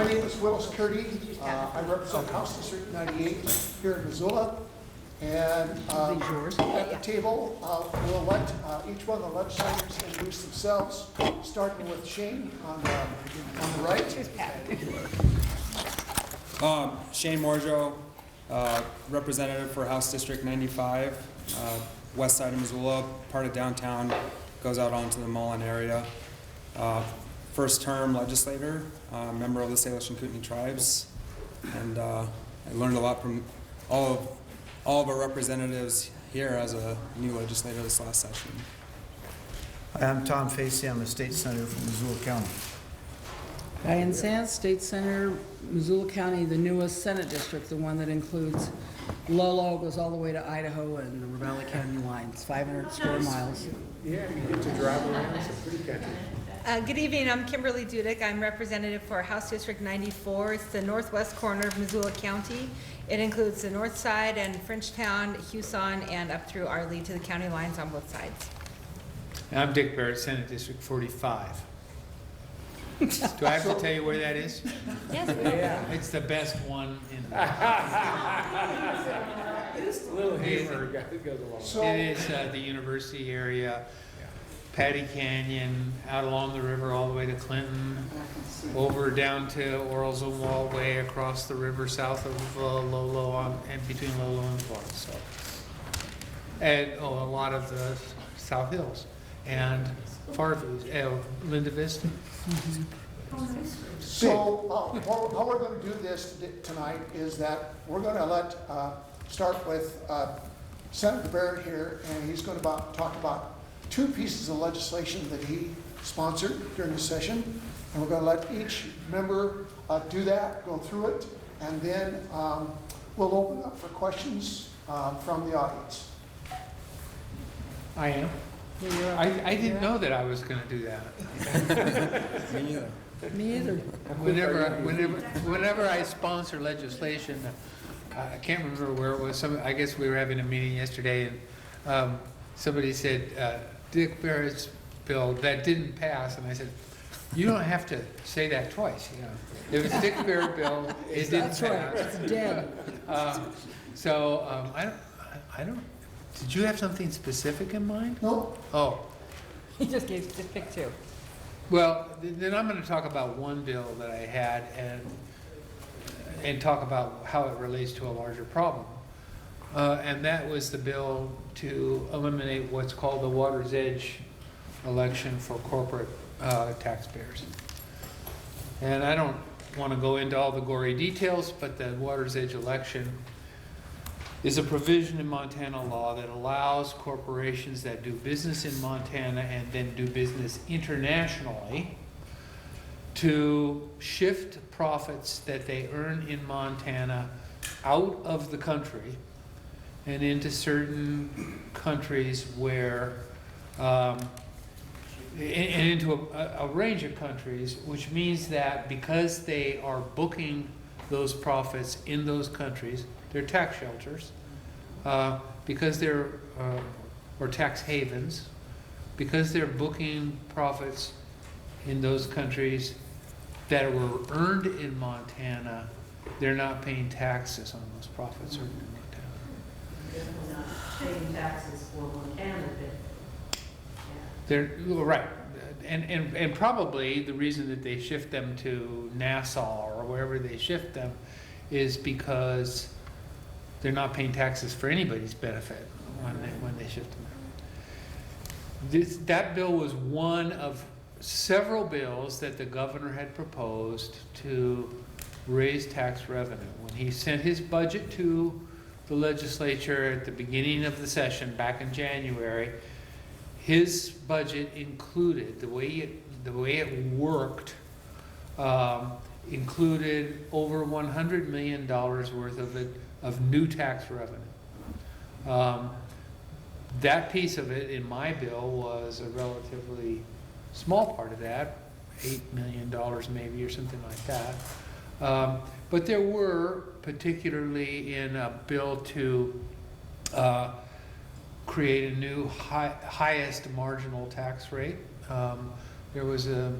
My name is Willis Curdy. I represent House District 98 here in Missoula. And at the table, we'll let each one of the legislators introduce themselves, starting with Shane on the right. Shane Morjo, representative for House District 95, west side of Missoula, part of downtown, goes out onto the Mullen area. First term legislator, member of the Salish and Kootenai tribes, and I learned a lot from all of our representatives here as a new legislator this last session. Hi, I'm Tom Facey. I'm a state senator from Missoula County. Diane Sands, State Senator, Missoula County, the newest Senate district, the one that includes Lolo, goes all the way to Idaho and the Ravalli County lines, 500 square miles. Yeah, you get to drive around. It's a pretty country. Good evening, I'm Kimberly Dudick. I'm representative for House District 94. It's the northwest corner of Missoula County. It includes the north side and Frenchtown, Huson, and up through Arley to the county lines on both sides. And I'm Dick Barrett, Senate District 45. Do I have to tell you where that is? Yes. Yeah. It's the best one in the Just a little humor goes along. It is the university area, Patty Canyon, out along the river all the way to Clinton, over down to Orals and Wallway, across the river south of Lolo, and between Lolo and Florence. So, and a lot of the South Hills and Farview, Linda Vista. So how we're going to do this tonight is that we're going to start with Senator Barrett here, and he's going to talk about two pieces of legislation that he sponsored during the session, and we're going to let each member do that, go through it, and then we'll open up for questions from the audience. I am. I didn't know that I was going to do that. Me neither. Me either. Whenever I sponsor legislation, I can't remember where it was. I guess we were having a meeting yesterday, and somebody said Dick Barrett's bill that didn't pass, and I said, "You don't have to say that twice. You know, it was Dick Barrett bill. It didn't pass. Right. It's dead. I don't. Did you have something specific in mind? No? Oh. He just picked two. Well, then I'm going to talk about one bill that I had and talk about how it relates to a larger problem. And that was the bill to eliminate what's called the Water's Edge election for corporate taxpayers. And I don't want to go into all the gory details, but the Water's Edge election is a provision in Montana law that allows corporations that do business in Montana and then do business internationally to shift profits that they earn in Montana out of the country and into certain countries where, and into a range of countries, which means that because they are booking those profits in those countries, they're tax shelters, because they're, or tax havens, because they're booking profits in those countries that were earned in Montana, they're not paying taxes on those profits earned in Montana. They're not paying taxes for Montana, but They're, right, and probably the reason that they shift them to Nassau or wherever they shift them is because they're not paying taxes for anybody's benefit when they shift them. That bill was one of several bills that the governor had proposed to raise tax revenue. When he sent his budget to the legislature at the beginning of the session back in January, his budget included, the way it worked, included over $100 million worth of new tax revenue. That piece of it in my bill was a relatively small part of that, $8 million maybe or something like that. But there were, particularly in a bill to create a new highest marginal tax rate, there was a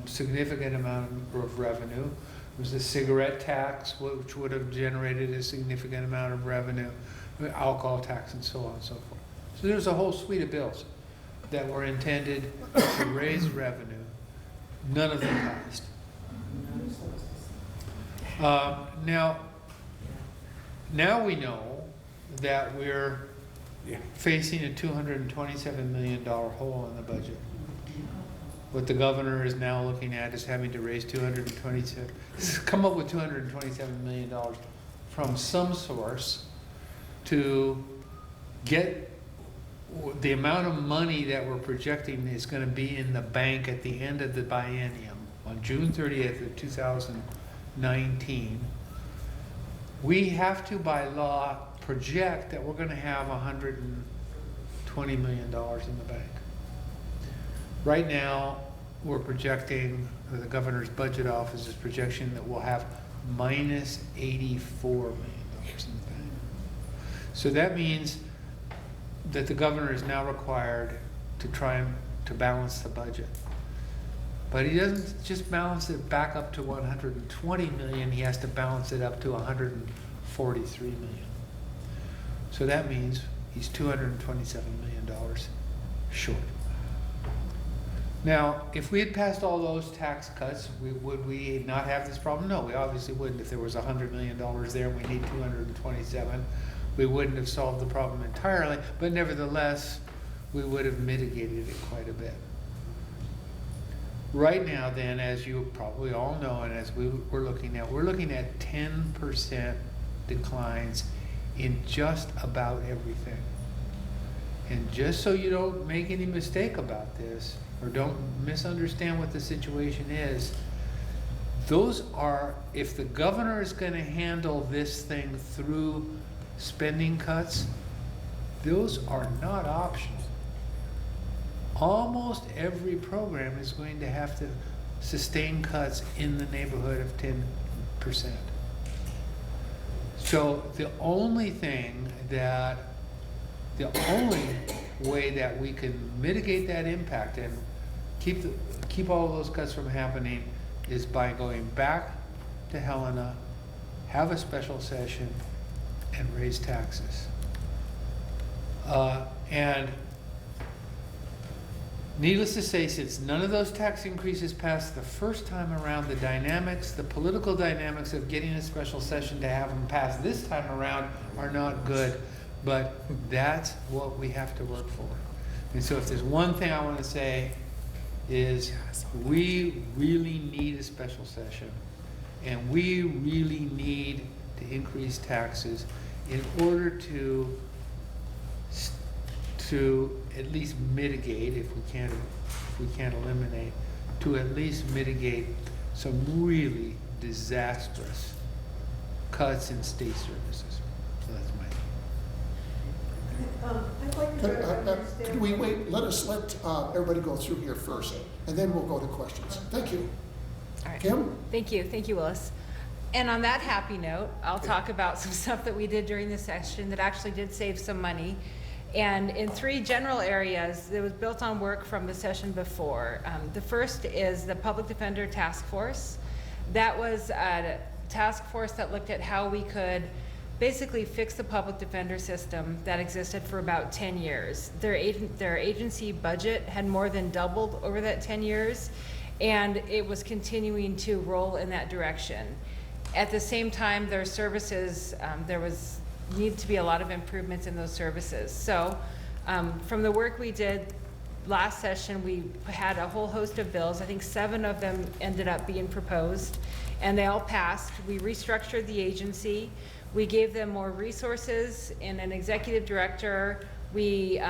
significant amount of revenue. There's a cigarette tax, which would have generated a significant amount of revenue, alcohol tax, and so on and so forth. So there's a whole suite of bills that were intended to raise revenue. None of them passed. Now we know that we're facing a $227 million hole in the budget. What the governor is now looking at is having to raise come up with $227 million from some source to get the amount of money that we're projecting is going to be in the bank at the end of the biennium on June 30th of 2019. We have to, by law, project that we're going to have $120 million in the bank. Right now, we're projecting, the governor's budget office's projection that we'll have minus $84 million in the bank. So that means that the governor is now required to try to balance the budget. But he doesn't just balance it back up to 120 million, he has to balance it up to 143 million. So that means he's $227 million short. Now, if we had passed all those tax cuts, would we not have this problem? No, we obviously wouldn't. If there was $100 million there and we need 227, we wouldn't have solved the problem entirely, but nevertheless, we would have mitigated it quite a bit. Right now then, as you probably all know, and as we're looking at 10% declines in just about everything. And just so you don't make any mistake about this, or don't misunderstand what the situation is, those are, if the governor is going to handle this thing through spending cuts, those are not optional. Almost every program is going to have to sustain cuts in the neighborhood of 10%. So the only way that we can mitigate that impact and keep all of those cuts from happening is by going back to Helena, have a special session, and raise taxes. And needless to say, since none of those tax increases passed the first time around, the political dynamics of getting a special session to have them pass this time around are not good, but that's what we have to work for. And so if there's one thing I want to say is we really need a special session, and we really need to increase taxes in order to at least mitigate, if we can't eliminate, to at least mitigate some really disastrous cuts in state services. So that's my I'd like to Could we wait, let everybody go through here first, and then we'll go to questions. Thank you. All right. Kim? Thank you, Willis. And on that happy note, I'll talk about some stuff that we did during the session that actually did save some money. And in three general areas, it was built on work from the session before. The first is the Public Defender Task Force. That was a task force that looked at how we could basically fix the public defender system that existed for about 10 years. Their agency budget had more than doubled over that 10 years, and it was continuing to roll in that direction. At the same time, their services, needed to be a lot of improvements in those services. So from the work we did last session, we had a whole host of bills. I think 7 of them ended up being proposed, and they all passed. We restructured the agency. We gave them more resources and an executive director. We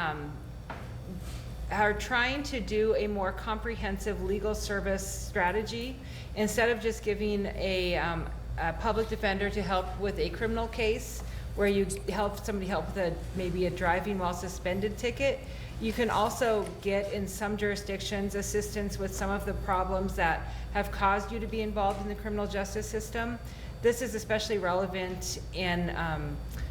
are trying to do a more comprehensive legal service strategy. Instead of just giving a public defender to help with a criminal case, where you help somebody with maybe a driving while suspended ticket, you can also get, in some jurisdictions, assistance with some of the problems that have caused you to be involved in the criminal justice system. This is especially relevant in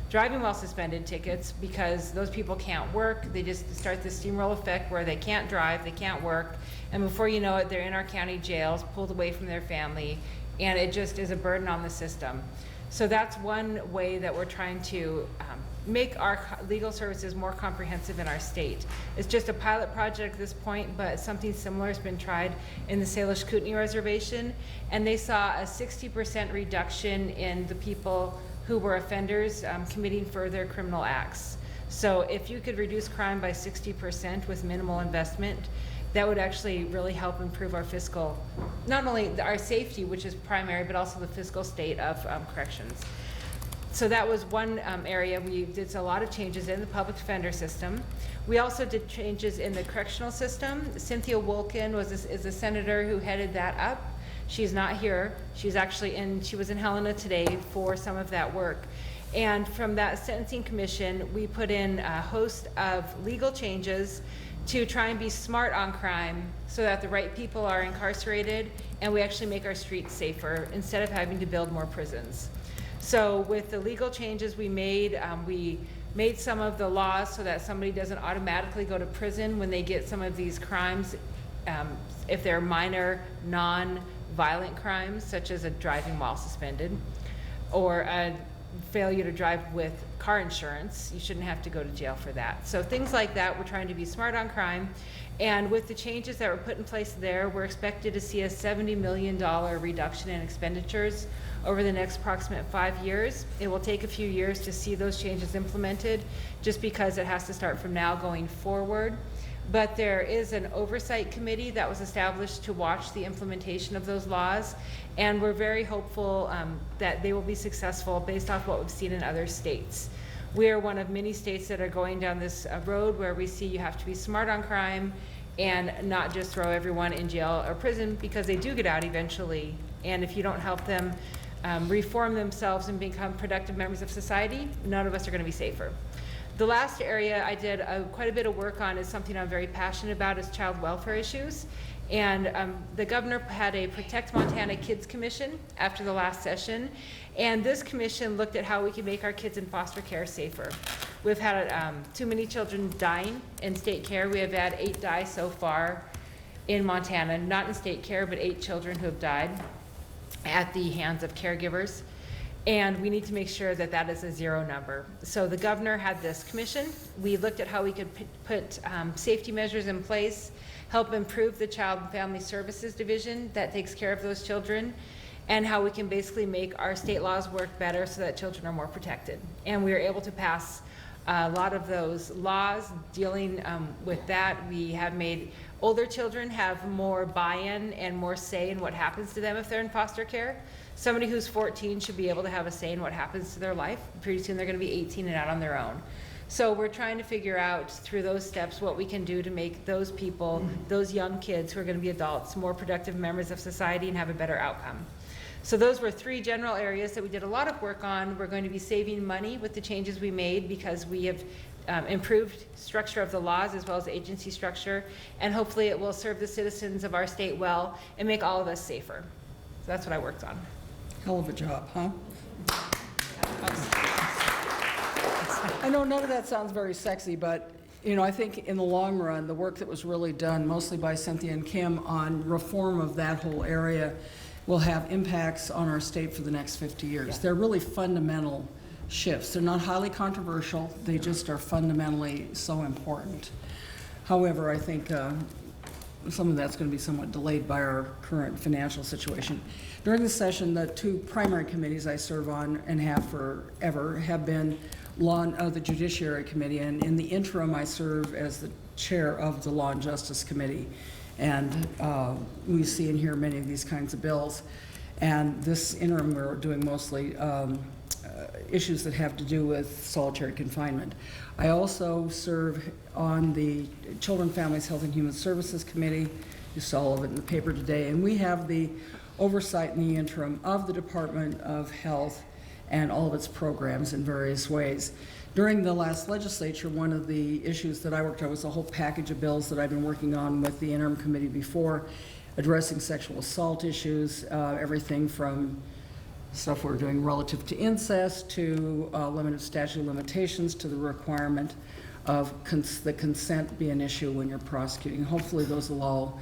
driving while suspended tickets, because those people can't work. They just start the steamroll effect where they can't drive, they can't work, and before you know it, they're in our county jails, pulled away from their family, and it just is a burden on the system. So that's one way that we're trying to make our legal services more comprehensive in our state. It's just a pilot project at this point, but something similar has been tried in the Salish Kootenai Reservation, and they saw a 60% reduction in the people who were offenders committing further criminal acts. So if you could reduce crime by 60% with minimal investment, that would actually really help improve our fiscal, not only our safety, which is primary, but also the fiscal state of corrections. So that was one area. We did a lot of changes in the public defender system. We also did changes in the correctional system. Cynthia Wolkin is a senator who headed that up. She's not here. She's actually she was in Helena today for some of that work. And from that sentencing commission, we put in a host of legal changes to try and be smart on crime so that the right people are incarcerated and we actually make our streets safer instead of having to build more prisons. So with the legal changes we made some of the laws so that somebody doesn't automatically go to prison when they get some of these crimes, if they're minor, non-violent crimes, such as a driving while suspended, or a failure to drive with car insurance. You shouldn't have to go to jail for that. So things like that, we're trying to be smart on crime. And with the changes that were put in place there, we're expected to see a $70 million reduction in expenditures over the next approximate 5 years. It will take a few years to see those changes implemented, just because it has to start from now going forward. But there is an oversight committee that was established to watch the implementation of those laws, and we're very hopeful that they will be successful based off what we've seen in other states. We are one of many states that are going down this road where we see you have to be smart on crime and not just throw everyone in jail or prison, because they do get out eventually, and if you don't help them reform themselves and become productive members of society, none of us are going to be safer. The last area I did quite a bit of work on is something I'm very passionate about, is child welfare issues. And the governor had a Protect Montana Kids Commission after the last session. And this commission looked at how we can make our kids in foster care safer. We've had too many children dying in state care. We have had 8 die so far in Montana, not in state care, but 8 children who have died at the hands of caregivers. And we need to make sure that that is a 0 number. So the governor had this commission. We looked at how we could put safety measures in place, help improve the Child and Family Services Division that takes care of those children, and how we can basically make our state laws work better so that children are more protected. And we were able to pass a lot of those laws dealing with that. We have made older children have more buy-in and more say in what happens to them if they're in foster care. Somebody who's 14 should be able to have a say in what happens to their life. Pretty soon they're going to be 18 and out on their own. So we're trying to figure out through those steps what we can do to make those people, those young kids who are going to be adults, more productive members of society and have a better outcome. So those were 3 general areas that we did a lot of work on. We're going to be saving money with the changes we made because we have improved structure of the laws as well as agency structure, and hopefully it will serve the citizens of our state well and make all of us safer. So that's what I worked on. Hell of a job, huh? I know none of that sounds very sexy, but you know, I think in the long run, the work that was really done, mostly by Cynthia and Kim, on reform of that whole area will have impacts on our state for the next 50 years. Yeah. They're really fundamental shifts. They're not highly controversial. They just are fundamentally so important. However, I think some of that's going to be somewhat delayed by our current financial situation. During the session, the 2 primary committees I serve on and have forever have been the Judiciary Committee, and in the interim I serve as the chair of the Law and Justice Committee. And we see and hear many of these kinds of bills. And this interim we're doing mostly issues that have to do with solitary confinement. I also serve on the Children, Families, Health and Human Services Committee. You saw all of it in the paper today. And we have the oversight in the interim of the Department of Health and all of its programs in various ways. During the last legislature, one of the issues that I worked on was a whole package of bills that I've been working on with the interim committee before, addressing sexual assault issues, everything from stuff we're doing relative to incest to limited statute of limitations to the requirement of the consent be an issue when you're prosecuting. Hopefully those will all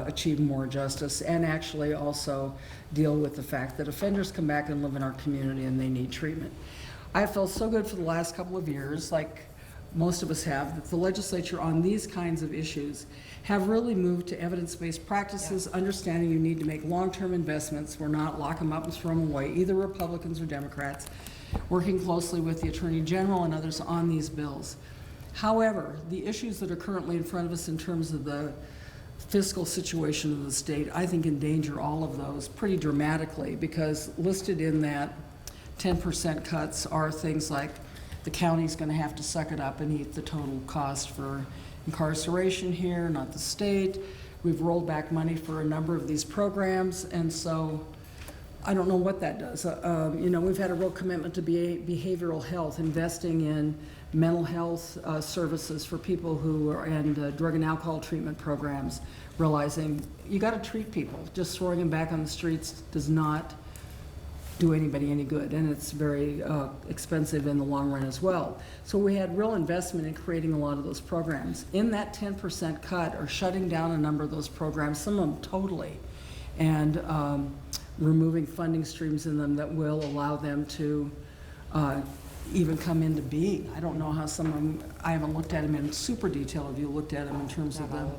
achieve more justice and actually also deal with the fact that offenders come back and live in our community and they need treatment. I felt so good for the last couple of years, like most of us have, that the legislature on these kinds of issues have really moved to evidence-based practices, understanding you need to make long-term investments. We're not lock them up and throw them away, either Republicans or Democrats, working closely with the Attorney General and others on these bills. However, the issues that are currently in front of us in terms of the fiscal situation of the state, I think endanger all of those pretty dramatically, because listed in that 10% cuts are things like the county's going to have to suck it up and eat the total cost for incarceration here, not the state. We've rolled back money for a number of these programs, and so I don't know what that does. You know, we've had a real commitment to behavioral health, investing in mental health services for people who are, and drug and alcohol treatment programs, realizing you got to treat people. Just throwing them back on the streets does not do anybody any good, and it's very expensive in the long run as well. So we had real investment in creating a lot of those programs. In that 10% cut, or shutting down a number of those programs, some of them totally, and removing funding streams in them that will allow them to even come into being. I don't know how some of them, I haven't looked at them in super detail. Have you looked at them in terms of them?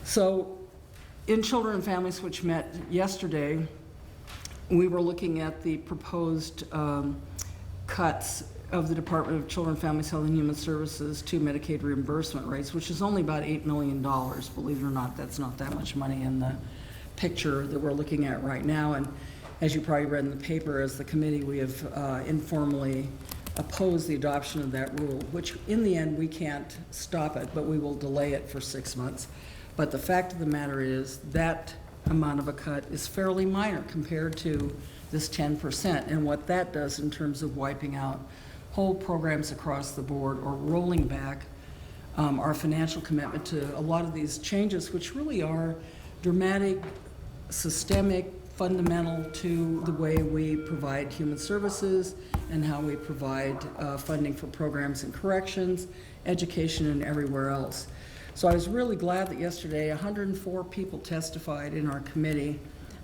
So in Children and Families, which met yesterday, we were looking at the proposed cuts of the Department of Children, Families, Health, and Human Services to Medicaid reimbursement rates, which is only about $8 million. Believe it or not, that's not that much money in the picture that we're looking at right now. And as you probably read in the paper, as the committee, we have informally opposed the adoption of that rule, which in the end we can't stop it, but we will delay it for 6 months. But the fact of the matter is that amount of a cut is fairly minor compared to this 10%, and what that does in terms of wiping out whole programs across the board or rolling back our financial commitment to a lot of these changes, which really are dramatic, systemic, fundamental to the way we provide human services and how we provide funding for programs in corrections, education, and everywhere else. So I was really glad that yesterday 104 people testified in our committee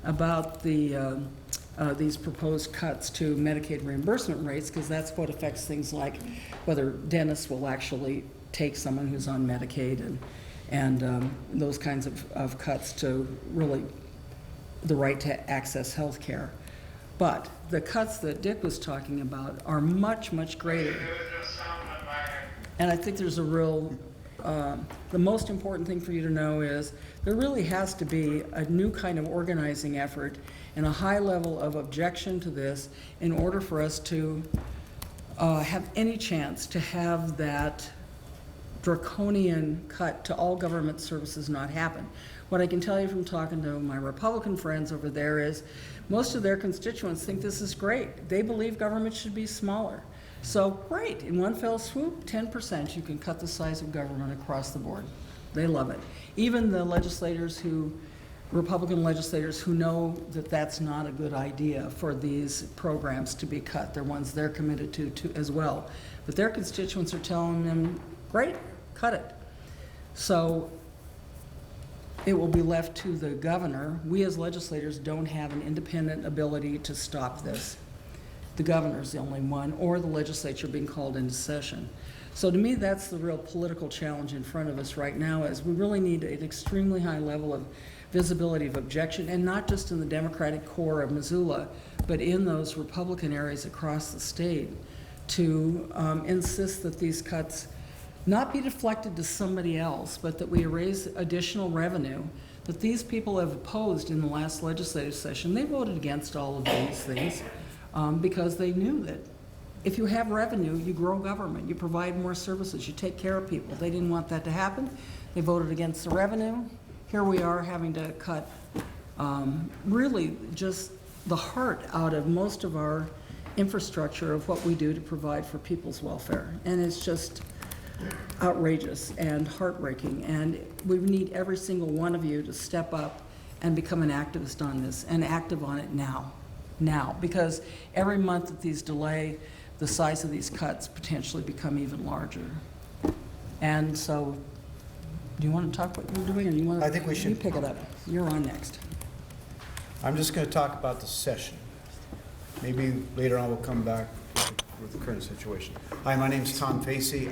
about these proposed cuts to Medicaid reimbursement rates, because that's what affects things like whether dentists will actually take someone who's on Medicaid, and those kinds of cuts to really the right to access health care. But the cuts that Dick was talking about are much, much greater. And I think there's a real the most important thing for you to know is there really has to be a new kind of organizing effort and a high level of objection to this in order for us to have any chance to have that draconian cut to all government services not happen. What I can tell you from talking to my Republican friends over there is most of their constituents think this is great. They believe government should be smaller. So great, in one fell swoop, 10%, you can cut the size of government across the board. They love it. Even the legislators Republican legislators who know that that's not a good idea for these programs to be cut, they're ones they're committed to as well. But their constituents are telling them, great, cut it. So it will be left to the governor. We as legislators don't have an independent ability to stop this. The governor's the only one, or the legislature being called into session. So to me, that's the real political challenge in front of us right now, is we really need an extremely high level of visibility of objection, and not just in the Democratic core of Missoula, but in those Republican areas across the state, to insist that these cuts not be deflected to somebody else, but that we raise additional revenue that these people have opposed in the last legislative session. They voted against all of these things because they knew that if you have revenue, you grow government, you provide more services, you take care of people. They didn't want that to happen. They voted against the revenue. Here we are having to cut really just the heart out of most of our infrastructure of what we do to provide for people's welfare. And it's just outrageous and heartbreaking. And we need every single one of you to step up and become an activist on this, and active on it now. Because every month that these delay, the size of these cuts potentially become even larger. And so, do you want to talk what you're doing, or you want to? I think we should. You pick it up. You're on next. I'm just going to talk about the session. Maybe later on we'll come back with the current situation. Hi, my name's Tom Facey.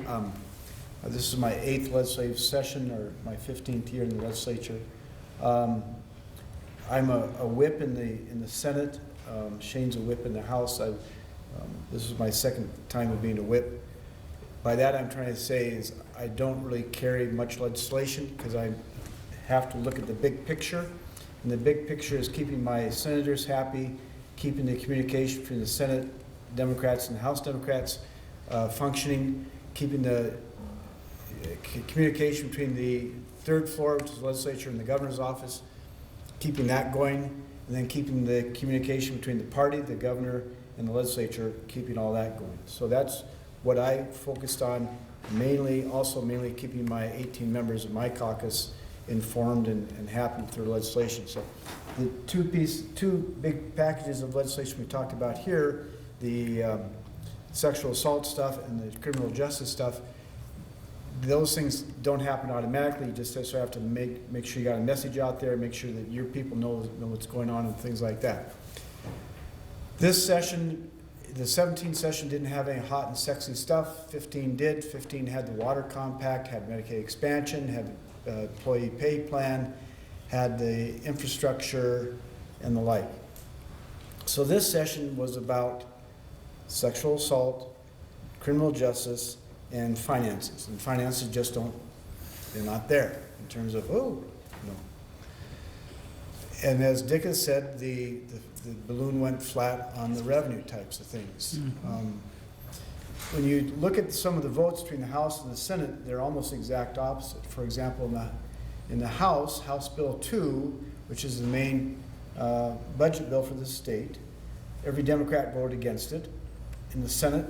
This is my 8th legislative session, or my 15th year in the legislature. I'm a whip in the Senate. Shane's a whip in the House. This is my 2nd time of being a whip. By that I'm trying to say is I don't really carry much legislation because I have to look at the big picture. And the big picture is keeping my senators happy, keeping the communication between the Senate Democrats and the House Democrats functioning, keeping the communication between the 3rd floor, which is the legislature, and the governor's office, keeping that going, and then keeping the communication between the party, the governor, and the legislature, keeping all that going. So that's what I focused on, mainly keeping my 18 members of my caucus informed and happy through legislation. So the two big packages of legislation we talked about here, the sexual assault stuff and the criminal justice stuff, those things don't happen automatically. You just have to make sure you got a message out there, make sure that your people know what's going on and things like that. This session, the 17th session, didn't have any hot and sexy stuff. 15 did. 15 had the water compact, had Medicaid expansion, had the employee pay plan, had the infrastructure and the like. So this session was about sexual assault, criminal justice, and finances. And finances just they're not there in terms of, oh, no. And as Dick has said, the balloon went flat on the revenue types of things. Mm-hmm. When you look at some of the votes between the House and the Senate, they're almost exact opposite. For example, in the House, House Bill 2, which is the main budget bill for the state, every Democrat voted against it. In the Senate,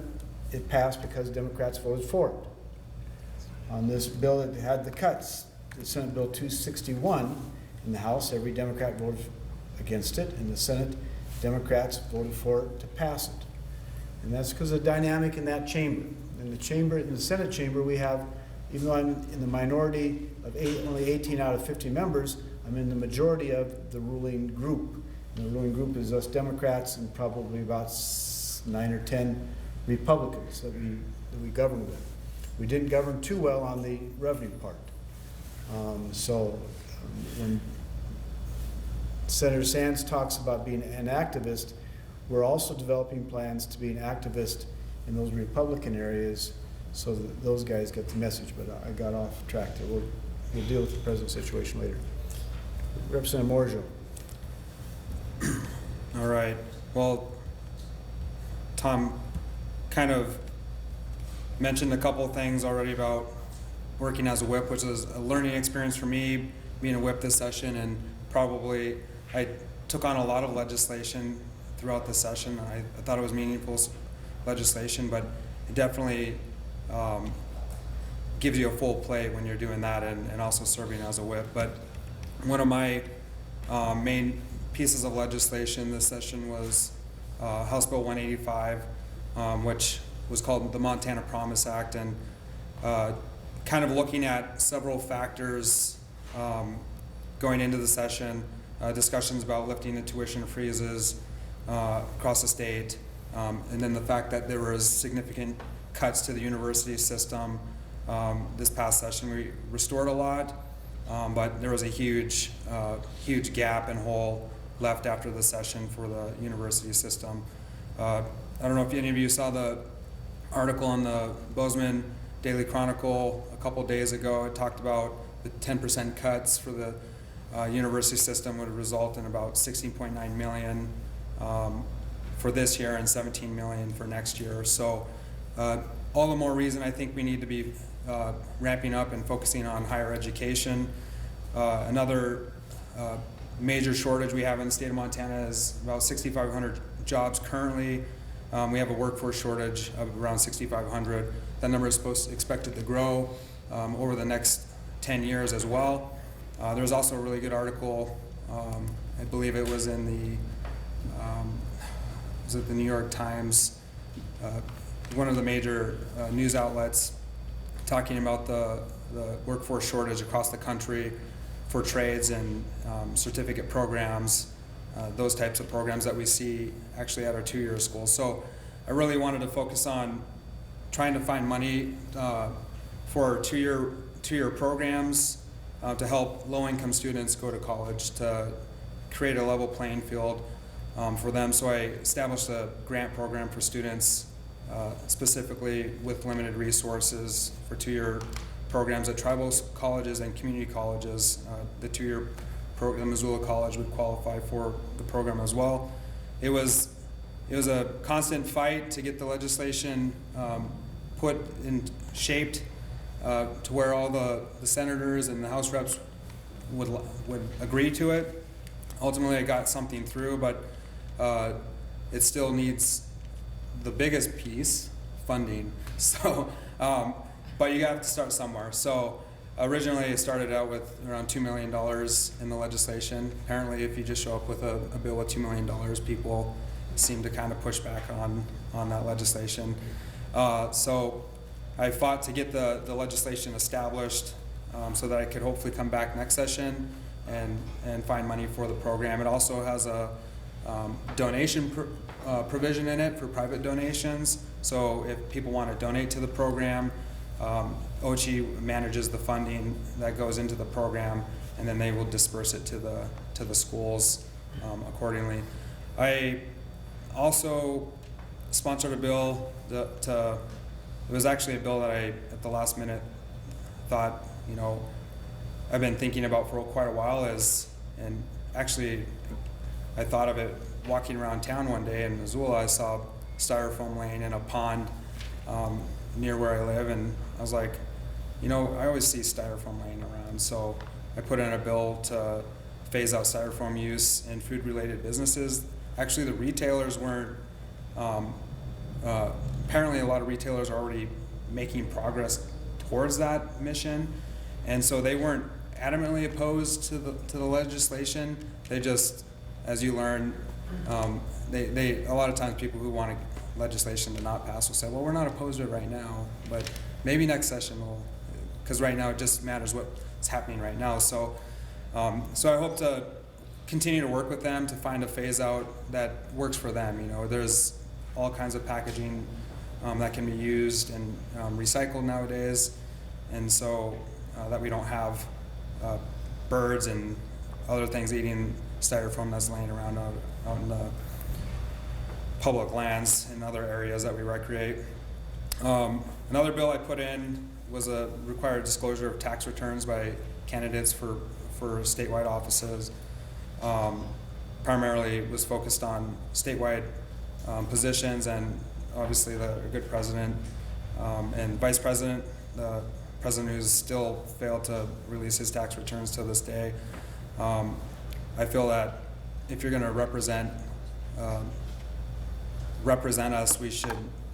it passed because Democrats voted for it. On this bill that had the cuts, the Senate Bill 261, in the House, every Democrat voted against it. In the Senate, Democrats voted for it to pass it. And that's because of the dynamic in that chamber. In the Senate chamber, we have, even though I'm in the minority of only 18 out of 50 members, I'm in the majority of the ruling group. And the ruling group is us Democrats and probably about 9 or 10 Republicans that we govern with. We didn't govern too well on the revenue part. When Senator Sands talks about being an activist, we're also developing plans to be an activist in those Republican areas so that those guys get the message, but I got off track there. We'll deal with the present situation later. Representative Morjo. All right. Well, Tom kind of mentioned a couple of things already about working as a whip, which is a learning experience for me, being a whip this session, and probably I took on a lot of legislation throughout the session. I thought it was meaningful legislation, but it definitely gives you a full plate when you're doing that and also serving as a whip. But one of my main pieces of legislation this session was House Bill 185, which was called the Montana Promise Act, and kind of looking at several factors going into the session, discussions about lifting the tuition freezes across the state, and then the fact that there was significant cuts to the university system. This past session we restored a lot, but there was a huge gap and hole left after the session for the university system. I don't know if any of you saw the article in the Bozeman Daily Chronicle a couple days ago. It talked about the 10% cuts for the university system would result in about $16.9 million for this year and $17 million for next year. So all the more reason I think we need to be ramping up and focusing on higher education. Another major shortage we have in the state of Montana is about 6,500 jobs currently. We have a workforce shortage of around 6,500. That number is expected to grow over the next 10 years as well. There was also a really good article, I believe it was in the New York Times, one of the major news outlets talking about the workforce shortage across the country for trades and certificate programs, those types of programs that we see actually at our two-year schools. So I really wanted to focus on trying to find money for two-year programs to help low-income students go to college, to create a level playing field for them. So I established a grant program for students specifically with limited resources for two-year programs at tribal colleges and community colleges. The two-year program, Missoula College would qualify for the program as well. It was a constant fight to get the legislation put in shaped to where all the senators and the House reps would agree to it. Ultimately, I got something through, but it still needs the biggest piece, funding. So, but you have to start somewhere. So originally it started out with around $2 million in the legislation. Apparently if you just show up with a bill with $2 million, people seem to kind of push back on that legislation. So I fought to get the legislation established so that I could hopefully come back next session and find money for the program. It also has a donation provision in it for private donations. So if people want to donate to the program, OCHI manages the funding that goes into the program, and then they will disperse it to the schools accordingly. I also sponsored a bill it was actually a bill that I, at the last minute, thought, I've been thinking about for quite a while and actually I thought of it walking around town one day in Missoula. I saw styrofoam laying in a pond near where I live, and I was like, I always see styrofoam laying around, so I put in a bill to phase out styrofoam use in food-related businesses. Actually, the retailers weren't, apparently a lot of retailers are already making progress towards that mission, and so they weren't adamantly opposed to the legislation. They just, as you learn, they a lot of times people who want legislation to not pass will say, well, we're not opposed to it right now, but maybe next session will, because right now it just matters what's happening right now. So I hope to continue to work with them to find a phase out that works for them. There's all kinds of packaging that can be used and recycled nowadays, and so that we don't have birds and other things eating styrofoam that's laying around out in the public lands and other areas that we recreate. Another bill I put in was a required disclosure of tax returns by candidates for statewide offices. Primarily was focused on statewide positions, and obviously the good president and vice president, the president who's still failed to release his tax returns to this day. I feel that if you're going to represent us,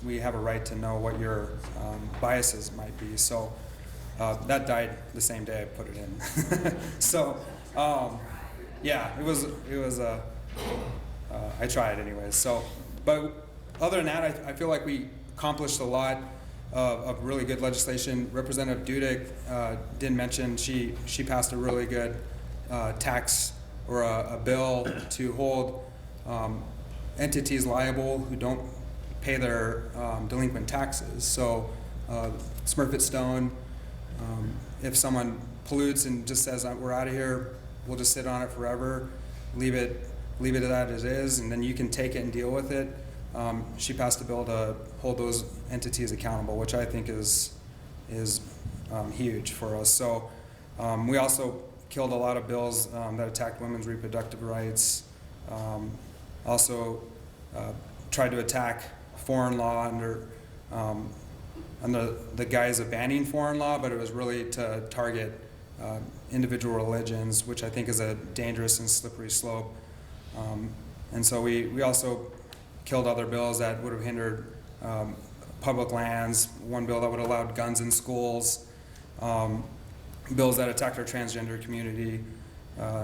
we have a right to know what your biases might be. So that died the same day I put it in. So yeah, it was I tried anyways. So, but other than that, I feel like we accomplished a lot of really good legislation. Representative Dudek did mention she passed a really good tax or a bill to hold entities liable who don't pay their delinquent taxes. So Smurfit Stone, if someone pollutes and just says we're out of here, we'll just sit on it forever, leave it that as is, and then you can take it and deal with it. She passed a bill to hold those entities accountable, which I think is huge for us. So we also killed a lot of bills that attacked women's reproductive rights. Also tried to attack foreign law under the guise of banning foreign law, but it was really to target individual religions, which I think is a dangerous and slippery slope. And so we also killed other bills that would have hindered public lands. One bill that would have allowed guns in schools. Bills that attacked our transgender community.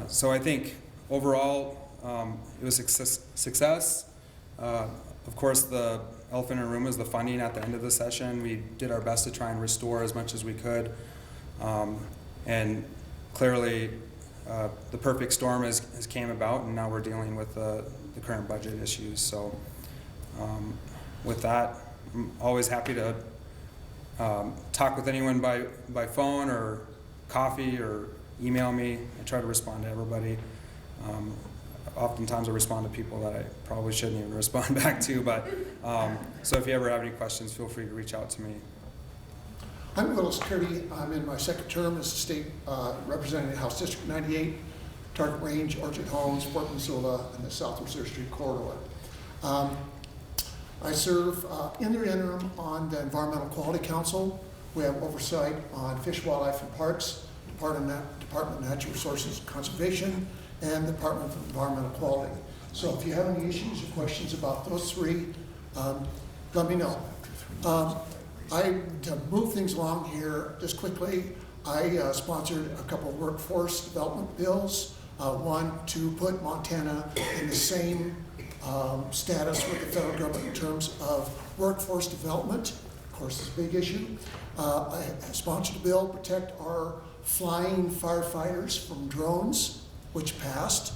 So I think overall it was success. Of course, the elephant in the room is the funding at the end of the session. We did our best to try and restore as much as we could. And clearly, the perfect storm has came about, and now we're dealing with the current budget issues. So with that, I'm always happy to talk with anyone by phone or coffee or email me. I try to respond to everybody. Oftentimes I respond to people that I probably shouldn't even respond back to, but so if you ever have any questions, feel free to reach out to me. I'm Willis Curdy. I'm in my second term as a state representative, House District 98, Target Range, Orchard Homes, Fort Missoula, and the South Reserve Street corridor. I serve in the interim on the Environmental Quality Council. We have oversight on Fish, Wildlife, and Parks, Department of Natural Resources and Conservation, and the Department of Environmental Quality. So if you have any issues or questions about those three, let me know. To move things along here just quickly, I sponsored a couple of workforce development bills. One to put Montana in the same status with the federal government in terms of workforce development. Of course, it's a big issue. I sponsored a bill to protect our flying firefighters from drones, which passed.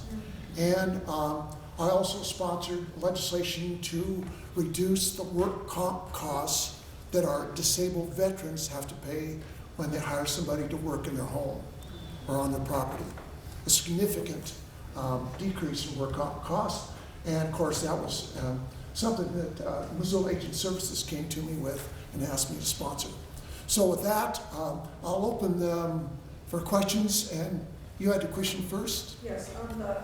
And I also sponsored legislation to reduce the work comp costs that our disabled veterans have to pay when they hire somebody to work in their home or on their property. A significant decrease in work comp costs. And of course, that was something that Missoula Aging Services came to me with and asked me to sponsor. So with that, I'll open for questions. And you had a question first? Yes, on the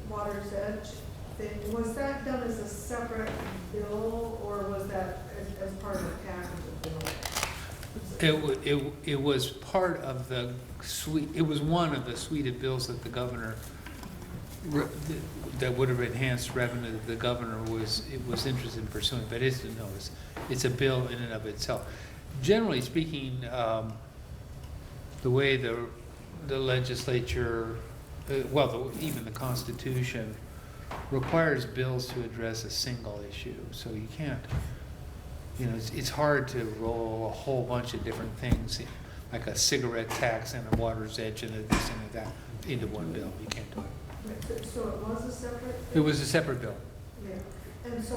Water's Edge thing, was that done as a separate bill, or was that as part of the package of bills? It was part of the suite, it was one of the suite of bills that the governor, that would have enhanced revenue that the governor was interested in pursuing, but it's a bill in and of itself. Generally speaking, the way the legislature, even the Constitution requires bills to address a single issue, so you can't, it's hard to roll a whole bunch of different things, like a cigarette tax and a Water's Edge and this and that, into one bill. You can't do it. Right, so it was a separate? It was a separate bill. Yeah, and so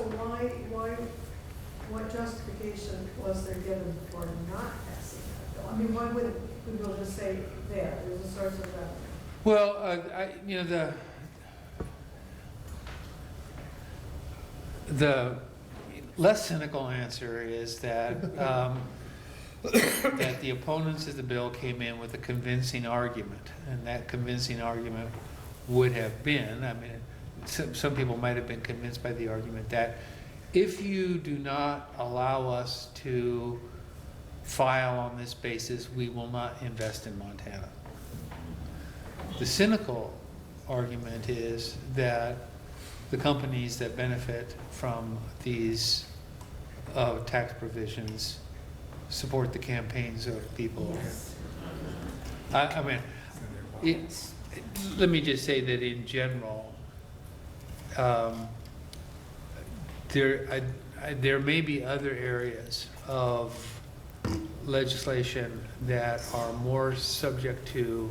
what justification was there given for not passing that bill? I mean, why wouldn't we just say there's a source of revenue? Well, the less cynical answer is that that the opponents of the bill came in with a convincing argument, and that convincing argument would have been, some people might have been convinced by the argument that if you do not allow us to file on this basis, we will not invest in Montana. The cynical argument is that the companies that benefit from these tax provisions support the campaigns of people. Yes. Let me just say that in general, there may be other areas of legislation that are more subject to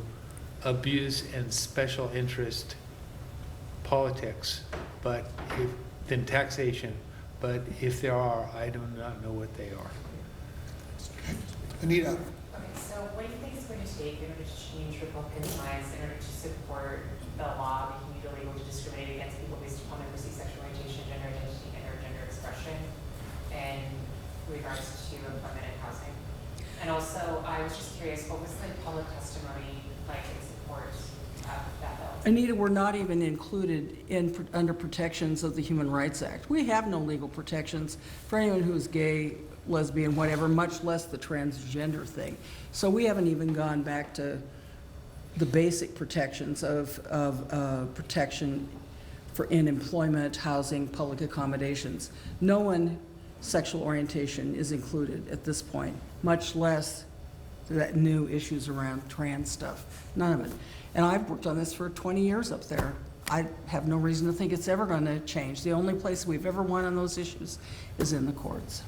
abuse and special interest politics, than taxation. But if there are, I do not know what they are. Anita. Okay, so what do you think it's going to take in order to change Republican minds, in order to support the law making it illegal to discriminate against people based upon their perceived sexual orientation, gender identity, and/or gender expression in regards to employment and housing? And also, I was just curious, what was the public testimony like in support of that bill? Anita, we're not even included under protections of the Human Rights Act. We have no legal protections for anyone who is gay, lesbian, whatever, much less the transgender thing. So we haven't even gone back to the basic protections of protection in employment, housing, public accommodations. No one sexual orientation is included at this point, much less that new issues around trans stuff. None of it. And I've worked on this for 20 years up there. I have no reason to think it's ever going to change. The only place we've ever won on those issues is in the courts,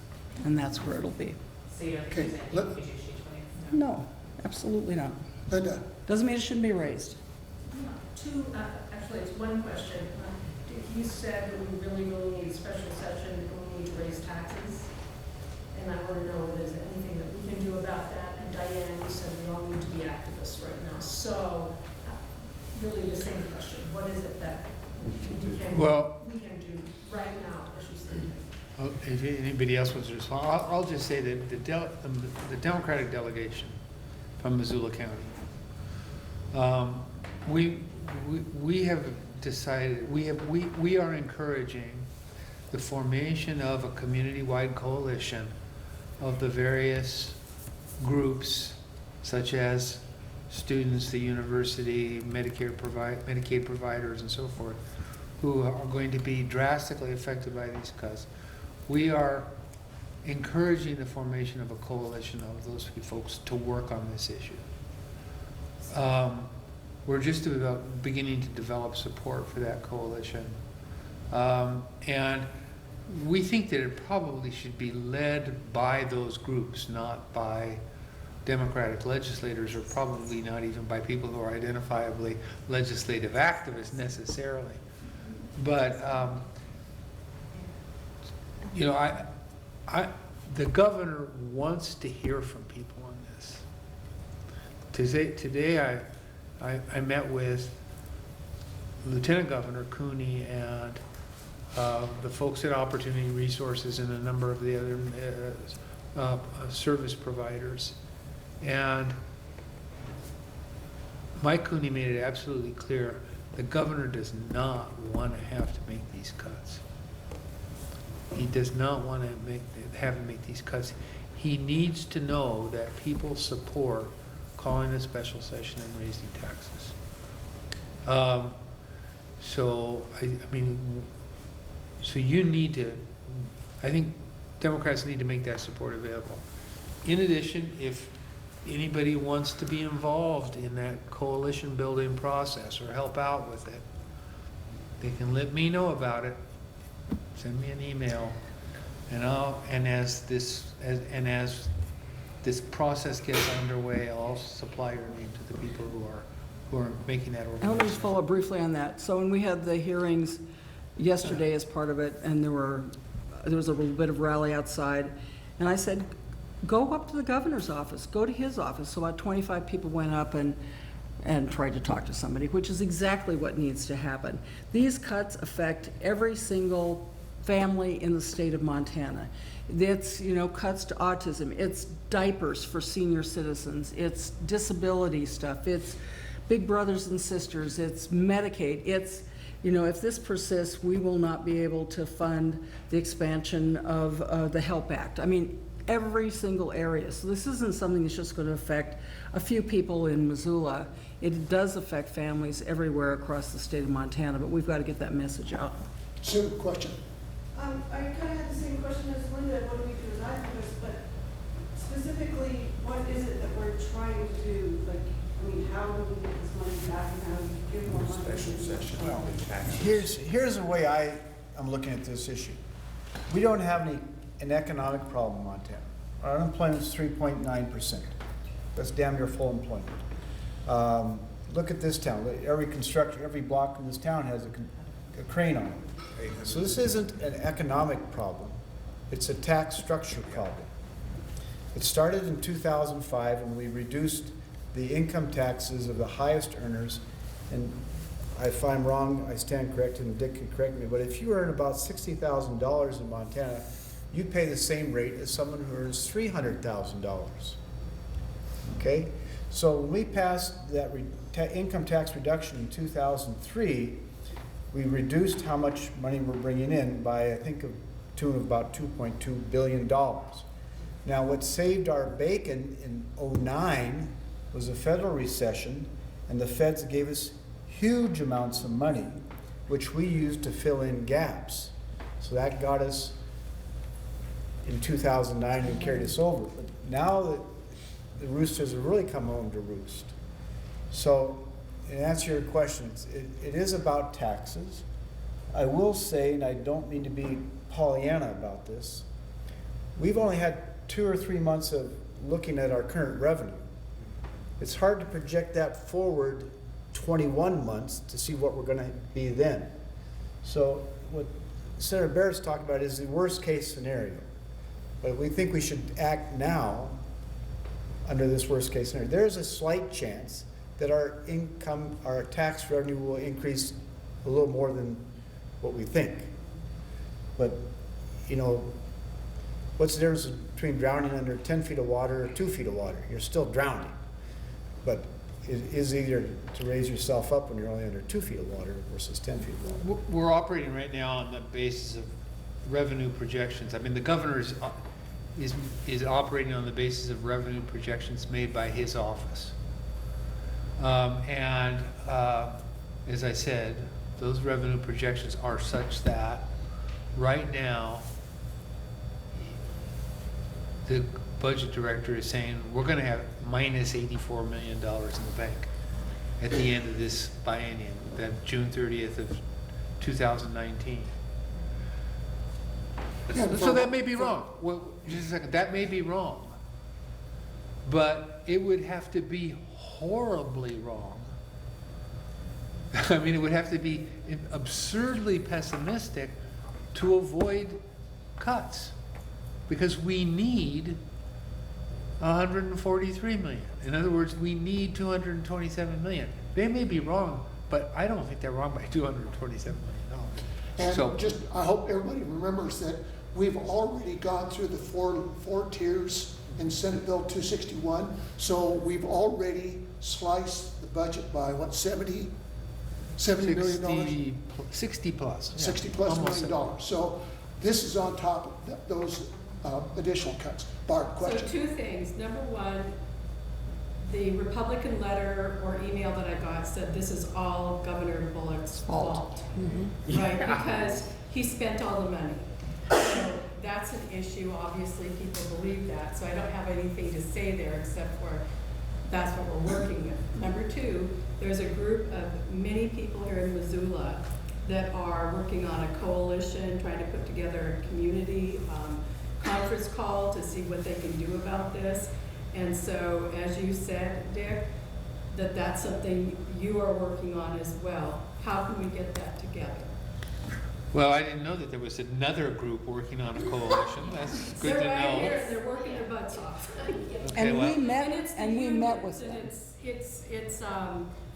and that's where it'll be. So you don't Okay, think there's any let- negotiation points? No, absolutely not. Linda, Doesn't mean it shouldn't be raised. Two, actually, it's one question. You said that we really need a special session, and we need to raise taxes. And I want to know if there's anything that we can do about that. And Diane, you said we all need to be activists right now. So, really the same question. What is it that Well- we can do right now, as you said? If anybody else wants to respond, I'll just say that the Democratic delegation from Missoula County, we have decided, we are encouraging the formation of a community-wide coalition of the various groups, such as students, the university, Medicaid providers, and so forth, who are going to be drastically affected by these cuts. We are encouraging the formation of a coalition of those folks to work on this issue. We're just beginning to develop support for that coalition. And we think that it probably should be led by those groups, not by Democratic legislators, or probably not even by people who are identifiably legislative activists necessarily. But, you know, the governor wants to hear from people on this. Today I met with Lieutenant Governor Cooney and the folks at Opportunity Resources and a number of the other service providers. And Mike Cooney made it absolutely clear the governor does not want to have to make these cuts. He does not want to have to make these cuts. He needs to know that people support calling a special session and raising taxes. So you need to, I think Democrats need to make that support available. In addition, if anybody wants to be involved in that coalition building process or help out with it, they can let me know about it. Send me an email, and as this process gets underway, I'll supply your name to the people who are making that And organization. let me just follow up briefly on that. So when we had the hearings yesterday as part of it, and there was a little bit of rally outside, and I said, go up to the governor's office, go to his office. So about 25 people went up and tried to talk to somebody, which is exactly what needs to happen. These cuts affect every single family in the state of Montana. It's, cuts to autism, it's diapers for senior citizens, it's disability stuff, it's big brothers and sisters, it's Medicaid, it's, if this persists, we will not be able to fund the expansion of the HELP Act. I mean, every single area. So this isn't something that's just going to affect a few people in Missoula. It does affect families everywhere across the state of Montana, but we've got to get that message out. Sue, question. I kind of had the same question as Linda, what do we do as activists, but specifically, what is it that we're trying to do? How do we get this money back and how do we give more money? Special session. Well, here's the way I'm looking at this issue. We don't have an economic problem in Montana. Our unemployment is 3.9%. That's damn near full employment. Look at this town. Every block in this town has a crane on it. So this isn't an economic problem. It's a tax structure problem. It started in 2005 when we reduced the income taxes of the highest earners. And if I'm wrong, I stand corrected, and Dick can correct me, but if you earn about $60,000 in Montana, you pay the same rate as someone who earns $300,000. Okay? So when we passed that income tax reduction in 2003, we reduced how much money we're bringing in by, I think, to about $2.2 billion. Now, what saved our bacon in '09 was a federal recession, and the feds gave us huge amounts of money, which we used to fill in gaps. So that got us in 2009 and carried us over. But now that the roosters have really come home to roost. So in answer to your questions, it is about taxes. I will say, and I don't mean to be Pollyanna about this, we've only had 2 or 3 months of looking at our current revenue. It's hard to project that forward 21 months to see what we're gonna be then. So what Senator Barrett's talking about is the worst case scenario. But we think we should act now under this worst case scenario. There's a slight chance that our income, our tax revenue will increase a little more than what we think. But, you know, what's the difference between drowning under 10 feet of water or 2 feet of water? You're still drowning. But it is easier to raise yourself up when you're only under 2 feet of water versus 10 feet of water. We're operating right now on the basis of revenue projections. I mean, the governor is operating on the basis of revenue projections made by his office. As I said, those revenue projections are such that right now, the budget director is saying we're going to have minus $84 million in the bank at the end of this biennium, that June 30th of 2019. So that may be wrong. Well, just a second. That may be wrong. But it would have to be horribly wrong. I mean, it would have to be absurdly pessimistic to avoid cuts. Because we need 143 million. In other words, we need 227 million. They may be wrong, but I don't think they're wrong by 227 million And dollars. just, I hope everybody remembers that we've already gone through the four tiers in Senate Bill 261. So we've already sliced the budget by what, 70 million dollars? 60 plus. 60 plus Almost $1 million. So this is on top of those additional cuts. Barb, So question? 2 things. Number 1, the Republican letter or email that I got said this is all Governor Bullock's fault. Right, because he spent all the money. So that's an issue, obviously people believe that, so I don't have anything to say there except for that's what we're working with. Number 2, there's a group of many people here in Missoula that are working on a coalition, trying to put together a community conference call to see what they can do about this. And so, as you said, Dick, that's something you are working on as well. How can we get that together? Well, I didn't know that there was another group working on a coalition. That's good to They're right know. here, they're working their butts off. Okay, And well, we met, it's the and we met unions, with and them. it's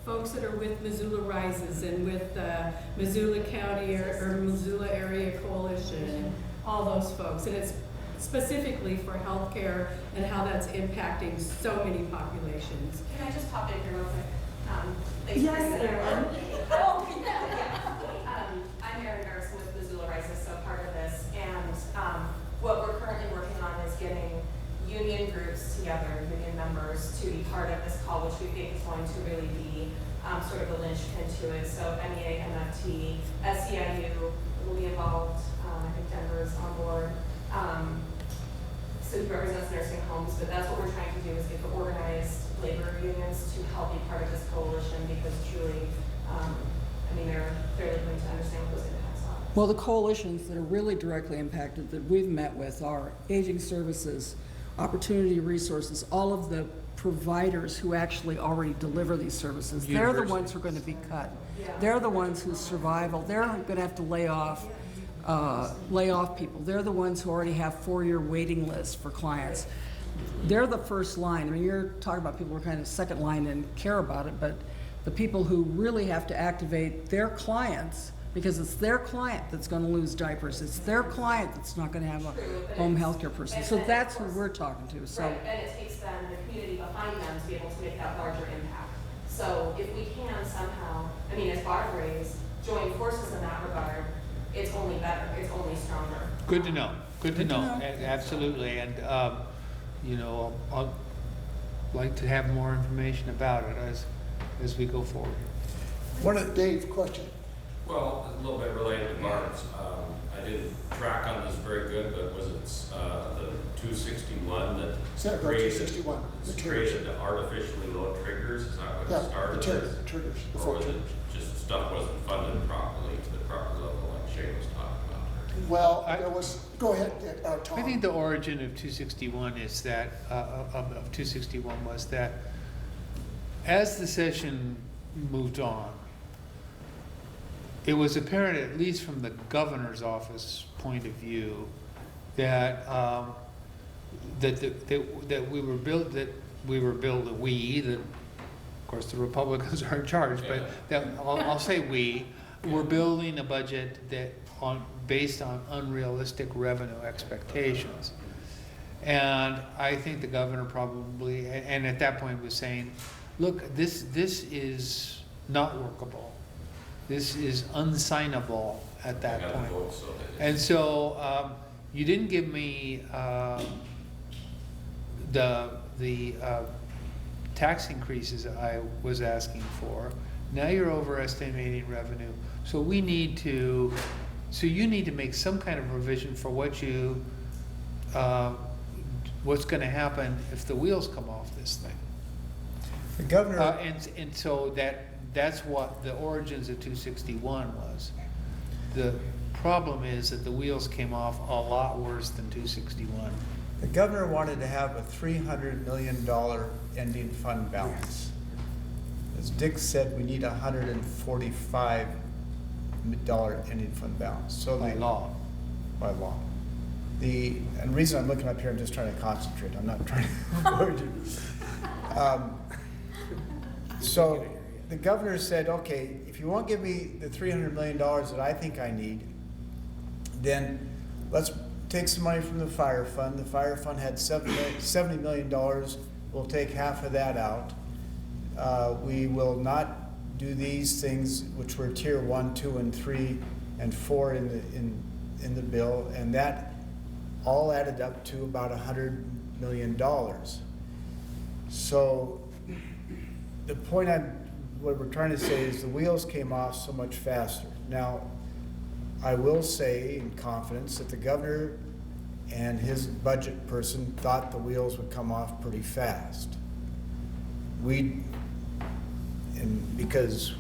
folks that are with Missoula Rises and with the Missoula County or Missoula Area Coalition, and all those folks. And it's specifically for healthcare and how that's impacting so many populations. Can I just pop in here real quick? Thanks Yes, for being Erin. Oh, yeah. I'm Erin Garrison with Missoula Rises, so part of this. And what we're currently working on is getting union groups together, union members, to be part of this call, which we think is going to really be sort of the linchpin to it. So MEA, MFT, SEIU will be involved. I think Denver is on board. So he represents nursing homes, but that's what we're trying to do is get the organized labor unions to help be part of this coalition because truly, I mean, they're going to understand what those impacts are. Well, the coalitions that are really directly impacted that we've met with are Aging Services, Opportunity Resources, all of the providers who actually already deliver these services. They're the ones who are going to be cut. They're the ones whose survival, they're going to have to lay off people. They're the ones who already have 4-year waiting lists for clients. They're the first line. I mean, you're talking about people who are kind of second line and care about it, but the people who really have to activate their clients, because it's their client that's going to lose diapers. It's their client that's not going to have a home health care person. So that's who we're talking to. So. Right, and it takes them, the community behind them, to be able to make that larger impact. So if we can somehow, I mean, as Barb raised, join forces in that regard, it's only better, it's only stronger. Good to know. Good to know. Absolutely. And, you know, I'd like to have more information about it as we go forward. Dave, question? Well, a little bit related to Barb's. I didn't track on this very good, but was it the 261 that Senate Bill 261. created the artificially low trigger triggers, is that what Yeah, it started the as? triggers, the Or four was it triggers. just stuff wasn't funded properly to the proper level like Shane was talking about? Well, I- there was, go ahead, Tom. I think the origin of 261 is that, of 261 was that as the session moved on, it was apparent, at least from the governor's office point of view, that, that we were of course, the Republicans are in charge, but that, I'll say we're building a budget that based on unrealistic revenue expectations. And I think the governor probably, and at that point was saying, look, this is not workable. This is unsignable at that They got the point. votes, so they And so, you didn't give me, the tax increases I was asking for. Now you're overestimating revenue. So you need to make some kind of revision for what's gonna happen if the wheels come off this thing. The governor, And so that's what the origins of 261 was. The problem is that the wheels came off a lot worse than 261. the governor wanted to have a $300 million ending fund balance. As Dick said, we need a $145 ending fund balance. So By law. By law. And the reason I'm looking up here, I'm just trying to concentrate. I'm not trying to avoid you. So the governor said, okay, if you won't give me the $300 million that I think I need, then let's take some money from the fire fund. The fire fund had $70 million. We'll take half of that out. We will not do these things, which were tier 1, 2, and 3, and 4 in the bill, and that all added up to about $100 million. So the point what we're trying to say is the wheels came off so much faster. Now, I will say in confidence that the governor and his budget person thought the wheels would come off pretty fast. Because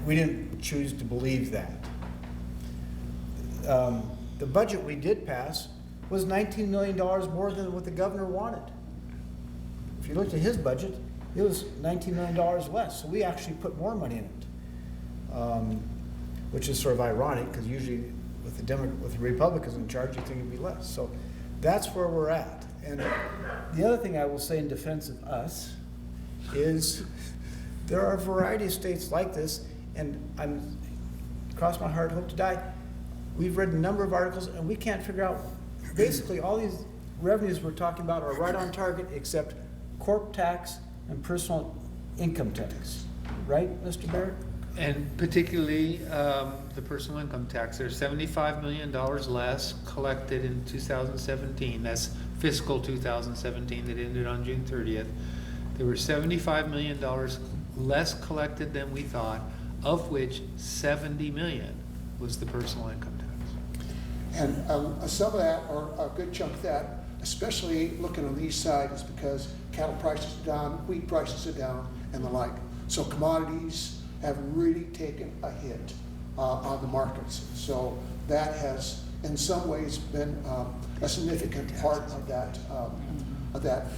we didn't choose to believe that. The budget we did pass was $19 million more than what the governor wanted. If you looked at his budget, it was $19 million less, so we actually put more money in it, which is sort of ironic because usually with the Republicans in charge, you think it'd be less. So that's where we're at. And the other thing I will say in defense of us is there are a variety of states like this, and I'm cross my heart, hope to die. We've read a number of articles, and we can't figure out. Basically, all these revenues we're talking about are right on target, except corp tax and personal income tax. Right, Mr. Barrett? And particularly, the personal income tax, there's $75 million less collected in 2017. That's fiscal 2017 that ended on June 30th. There were $75 million less collected than we thought, of which 70 million was the personal income tax. And some of that, or a good chunk of that, especially looking on the east side, is because cattle prices are down, wheat prices are down, and the like. So commodities have really taken a hit on the markets. So that has, in some ways, been a significant part of that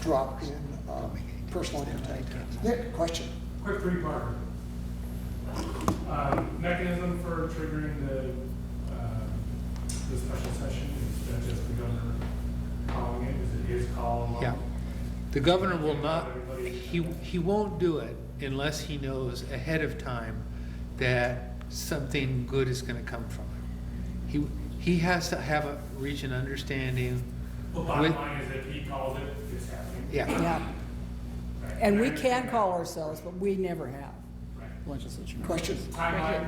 drop in personal income tax. Nick, question? Quick three-parter. Mechanism for triggering the special session, is that just the governor calling it? Is it his call alone? Yeah. The governor will not, he won't do it unless he knows ahead of time that something good is gonna come from it. He has to reach an understanding. Well, bottom line is if he calls it, it's happening. Yeah. Yeah, Right. and we can call ourselves, but we never have. Right. Legislature. Question? Timeline?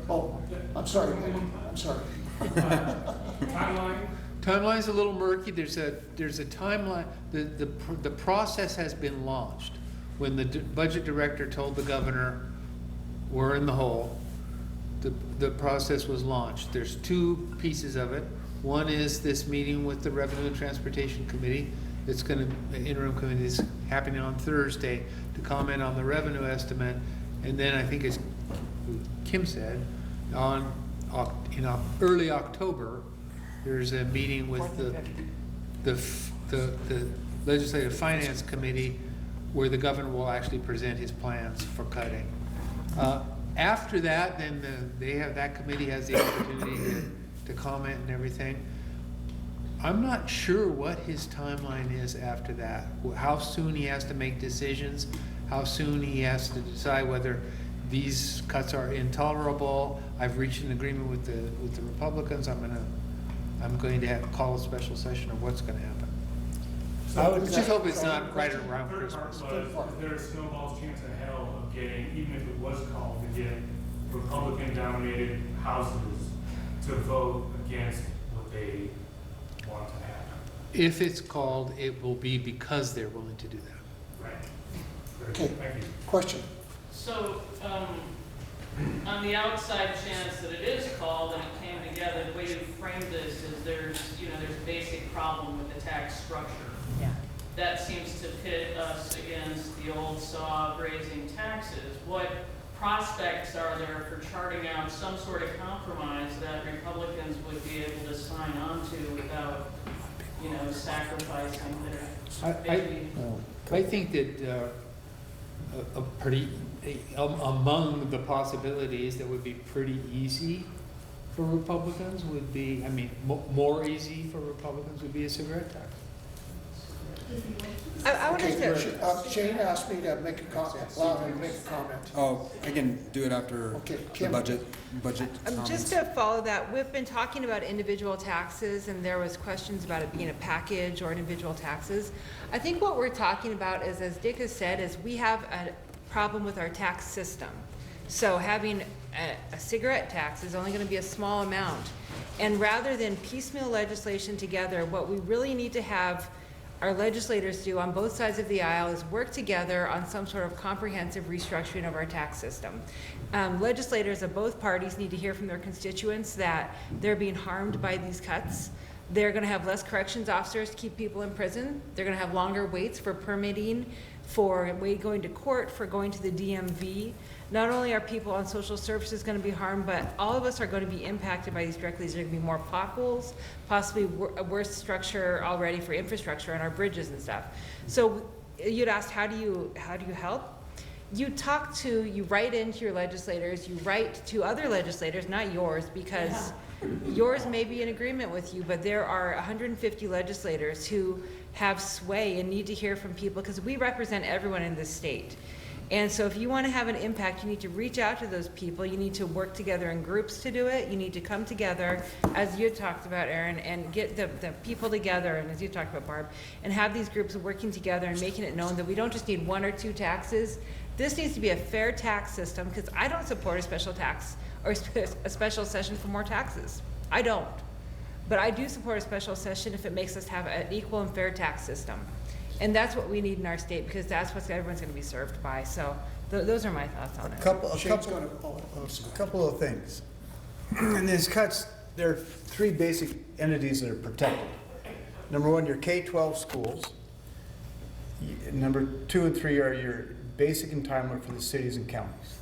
Oh, I'm sorry, Nick. I'm sorry. Timeline? Timeline's a little murky. There's a timeline. The process has been launched. When the budget director told the governor, we're in the hole, the process was launched. There's two pieces of it. One is this meeting with the Revenue and Transportation Committee, that's gonna, the interim committee is happening on Thursday to comment on the revenue estimate. And then I think as Kim said, in early October, there's a meeting with the Legislative Finance Committee where the governor will actually present his plans for cutting. After that, then that committee has the opportunity to comment and everything. I'm not sure what his timeline is after that, how soon he has to make decisions, how soon he has to decide whether these cuts are intolerable. I've reached an agreement with the Republicans. I'm going to have to call a special session of what's gonna happen. I would Just hope it's not right around Third part Christmas. was, is there a snowball's chance of hell of getting, even if it was called, to get Republican-dominated houses to vote against what they want to have? If it's called, it will be because they're willing to do that. Right. Okay. Thank you. Question? So, on the outside chance that it is called and it came together, the way you framed this is there's a basic problem with the tax structure. Yeah. That seems to pit us against the old saw of raising taxes. What prospects are there for charting out some sort of compromise that Republicans would be able to sign on to without, sacrificing their I think that among the possibilities that would be pretty easy for Republicans would be, more easy for Republicans would be a cigarette tax. I wanted to, Shane asked me to make a comment, allow him to make a comment. Oh, I can do it after Okay, the Kim. budget just comments. to follow that, we've been talking about individual taxes, and there was questions about it being a package or individual taxes. I think what we're talking about is, as Dick has said, is we have a problem with our tax system. So having a cigarette tax is only gonna be a small amount. And rather than piecemeal legislation together, what we really need to have our legislators do on both sides of the aisle is work together on some sort of comprehensive restructuring of our tax system. Legislators of both parties need to hear from their constituents that they're being harmed by these cuts. They're gonna have less corrections officers to keep people in prison. They're gonna have longer waits for permitting, for going to court, for going to the DMV. Not only are people on social services gonna be harmed, but all of us are gonna be impacted by these directly. There's gonna be more potholes, possibly a worse structure already for infrastructure on our bridges and stuff. So you'd asked, how do you help? You write into your legislators, you write to other legislators, not yours, because yours may be in agreement with you, but there are 150 legislators who have sway and need to hear from people, because we represent everyone in this state. And so if you want to have an impact, you need to reach out to those people. You need to work together in groups to do it. You need to come together, as you talked about, Aaron, and get the people together, and as you talked about, Barb, and have these groups working together and making it known that we don't just need one or two taxes. This needs to be a fair tax system, because I don't support a special tax or a special session for more taxes. I don't. But I do support a special session if it makes us have an equal and fair tax system. And that's what we need in our state, because that's what everyone's gonna be served by. So those are my thoughts on it. A couple of things. In these cuts, there are three basic entities that are protected. Number one, your K-12 schools. Number 2 and 3 are your basic entitlement for the cities and counties.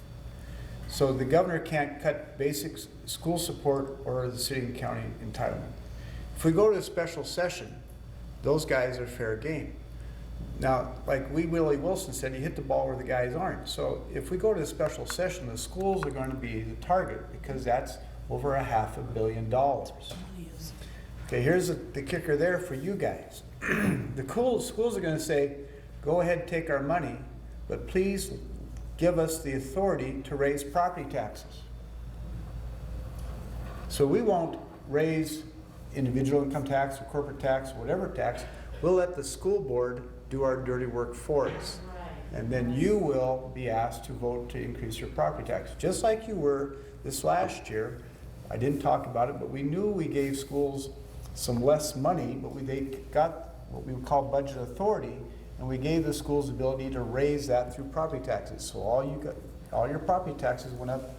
So the governor can't cut basic school support or the city and county entitlement. If we go to a special session, those guys are fair game. Now, like Willie Wilson said, you hit the ball where the guys aren't. So if we go to a special session, the schools are going to be the target, because that's over $500 million. Okay, here's the kicker there for you guys. The schools are going to say, go ahead, take our money, but please give us the authority to raise property taxes. So we won't raise individual income tax or corporate tax, or whatever tax. We'll let the school board do our dirty work for us. And then you will be asked to vote to increase your property tax, just like you were this last year. I didn't talk about it, but we knew we gave schools some less money, but they got what we would call budget authority, and we gave the schools the ability to raise that through property taxes. So all your property taxes went up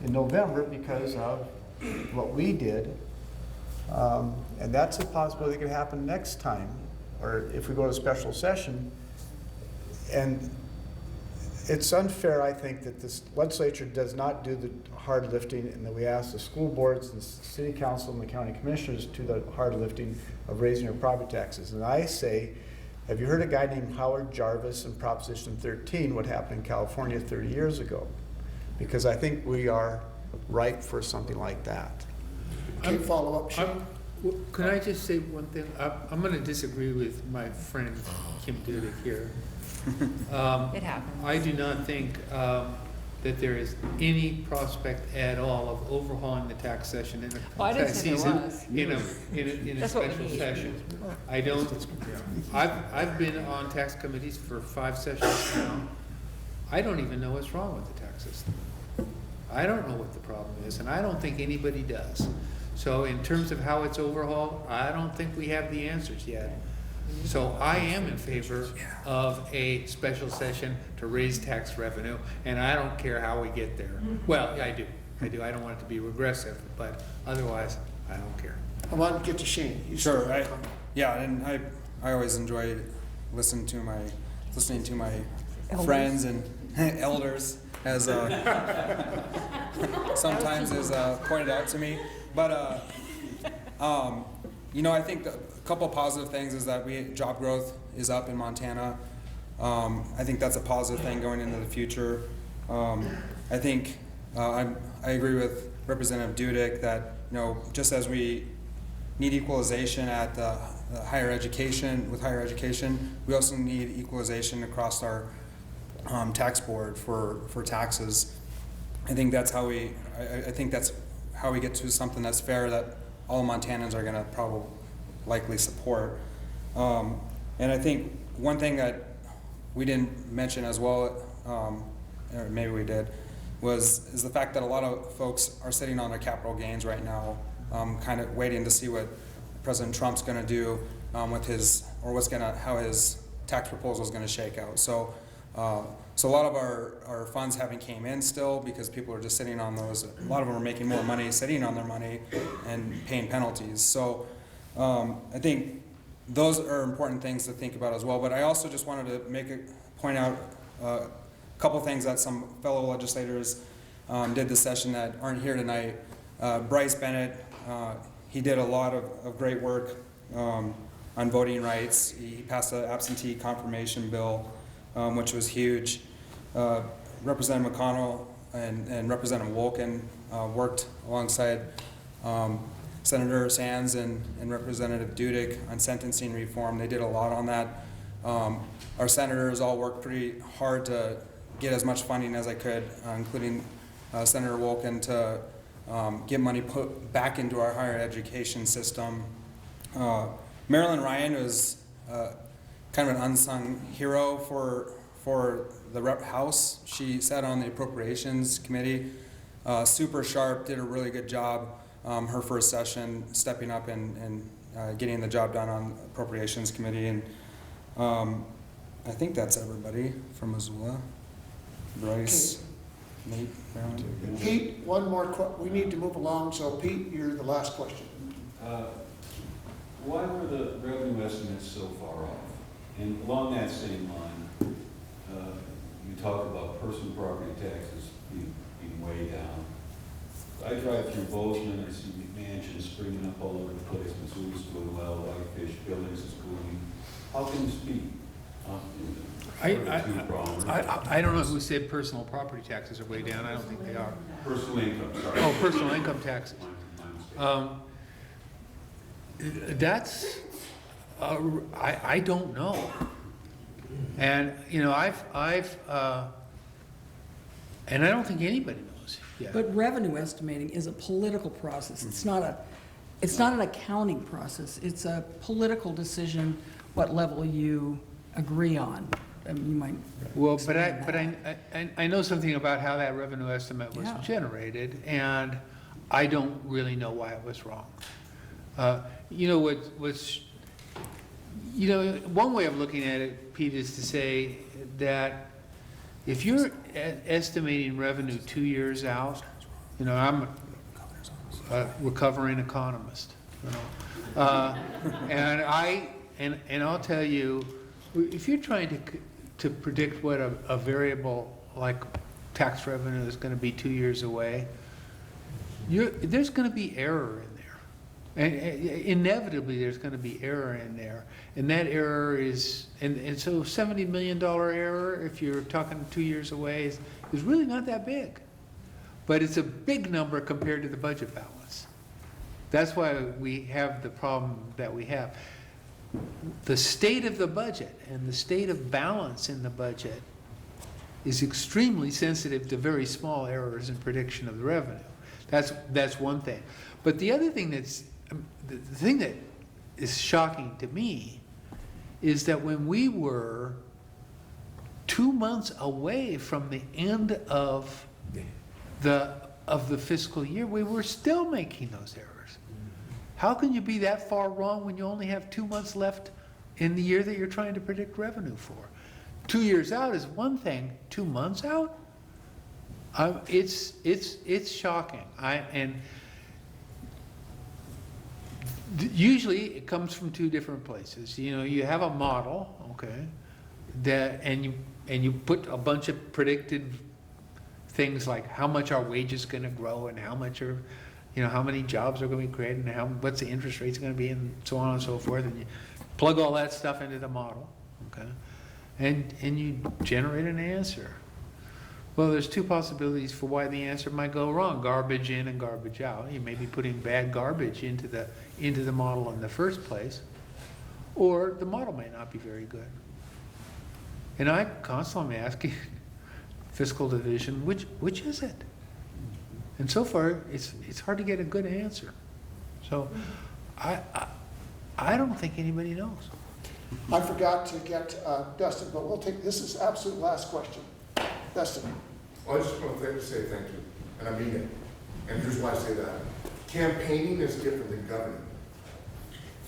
in November because of what we did, and that's a possibility that could happen next time or if we go to special session, and it's unfair, I think, that this legislature does not do the hard lifting, and that we ask the school boards, the city council, and the county commissioners to do the hard lifting of raising our property taxes. And I say, have you heard a guy named Howard Jarvis in Proposition 13, what happened in California 30 years ago? Because I think we are ripe for something like that. Okay, follow up, Shane? Could I just say one thing? I'm gonna disagree with my friend Kim Dudek here. It happens. I do not think that there is any prospect at all of overhauling the tax session in Well, I a didn't say there was. in a That's what we special need. session. I don't, I've been on tax committees for 5 sessions now. I don't even know what's wrong with the tax system. I don't know what the problem is, and I don't think anybody does. So in terms of how it's overhauled, I don't think we have the answers yet. So I am in favor of a special session to raise tax revenue, and I don't care how we get there. Well, I do. I don't want it to be regressive, but otherwise, I don't care. I want to get to Shane. He's Sure, still- and I always enjoy listening to my friends and elders, as sometimes is pointed out to me. But I think a couple of positive things is that job growth is up in Montana. I think that's a positive thing going into the future. I think I agree with Representative Dudek that just as we need equalization at the higher education, we also need equalization across our tax board for taxes. I think that's how we get to something that's fair, that all Montanans are going to probably likely support. And I think one thing that we didn't mention as well, or maybe we did, is the fact that a lot of folks are sitting on their capital gains right now, kind of waiting to see what President Trump's going to do with how his tax proposal is going to shake out. So a lot of our funds haven't came in still because people are just sitting on those. A lot of them are making more money sitting on their money and paying penalties. So I think those are important things to think about as well. But I also just wanted to point out a couple things that some fellow legislators did this session that aren't here tonight. Bryce Bennett, he did a lot of great work on voting rights. He passed the absentee confirmation bill, which was huge. Representative McConnell and Representative Wolken worked alongside Senator Sands and Representative Dudek on sentencing reform. They did a lot on that. Our senators all worked pretty hard to get as much funding as I could, including Senator Wolken, to get money put back into our higher education system. Marilyn Ryan was kind of an unsung hero for the Rep House. She sat on the Appropriations Committee, super sharp, did a really good job her first session, stepping up and getting the job done on the Appropriations Committee. And I think that's everybody from Missoula. Bryce, Nate, Marilyn. Pete, one more we need to move along, so Pete, you're the last question. Why were the revenue estimates so far off? And along that same line, you talk about personal property taxes being way down. I drive through Bozeman, I see mansions springing up all over the place, Missoula's doing well, Whitefish, Billings is booming. How can this be? I don't know who said personal property taxes are way down. I don't think they are. Personal income, sorry. Oh, personal income taxes. That's, I don't know. And, and I don't think anybody knows yet. But revenue estimating is a political process. It's not an accounting process. It's a political decision what level you agree on. I mean, you might. Well, but I know something about how that revenue estimate was generated, and I don't really know why it was wrong. One way of looking at it, Pete, is to say that if you're estimating revenue 2 years out, I'm a recovering economist, and I and I'll tell you, if you're trying to predict what a variable like tax revenue is gonna be 2 years away, there's gonna be error in there. And inevitably, there's gonna be error in there. And that error is, and so $70 million error, if you're talking 2 years away, is really not that big. But it's a big number compared to the budget balance. That's why we have the problem that we have. The state of the budget and the state of balance in the budget is extremely sensitive to very small errors in prediction of the revenue. That's one thing. But the other thing the thing that is shocking to me is that when we were 2 months away from the end of the fiscal year, we were still making those errors. How can you be that far wrong when you only have 2 months left in the year that you're trying to predict revenue for? 2 years out is one thing. 2 months out, it's shocking. Usually it comes from two different places. You know, you have a model, okay, and you put a bunch of predicted things like how much our wages going to grow and how much are, you know, how many jobs are going to be created and what's the interest rates going to be and so on and so forth, and you plug all that stuff into the model, okay, and you generate an answer. Well, there's two possibilities for why the answer might go wrong: garbage in and garbage out. You may be putting bad garbage into the model in the first place, or the model may not be very good. And I constantly am asking fiscal division, which is it? And so far, it's hard to get a good answer. So I don't think anybody knows. I forgot to get Dustin, but we'll take, this is absolute last question. Dustin. Well, I just want to say thank you, and I mean it. And here's why I say that. Campaigning is different than governing.